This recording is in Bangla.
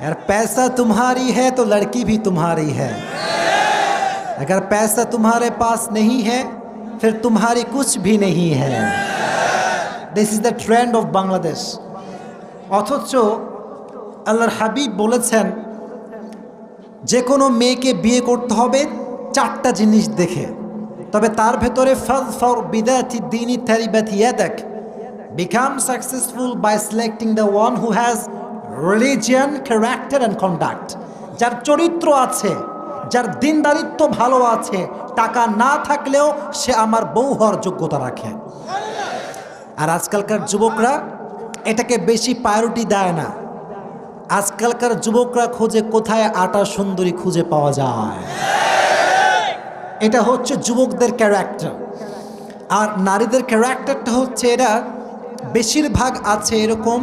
यार पैसा तुम्हारी है तो लड़की भी तुम्हारी है, अगर पैसा तुम्हारे पास नहीं है फिर तुम्हारी कुछ भी नहीं है। This is the trend of Bangladesh. অথচ আল্লাহর হাবিব বলেছেন যে কোনো মেয়েকে বিয়ে করতে হবে চারটা জিনিস দেখে, তবে তার ভেতরে ফাযফার বিদাতি দ্বীনি তারিবাত ইয়াদাক, become successful by selecting the one who has religion, character and conduct. যার চরিত্র আছে, যার দিনদারিত্ব ভালো আছে, টাকা না থাকলেও সে আমার বউ হওয়ার যোগ্যতা রাখে। আর আজকালকার যুবকরা এটাকে বেশি প্রায়োরিটি দেয় না। আজকালকার যুবকরা খোঁজে কোথায় আটা সুন্দরী খুঁজে পাওয়া যায়। এটা হচ্ছে যুবকদের ক্যারেক্টার। আর নারীদের ক্যারেক্টারটা হচ্ছে এরা বেশিরভাগ আছে এরকম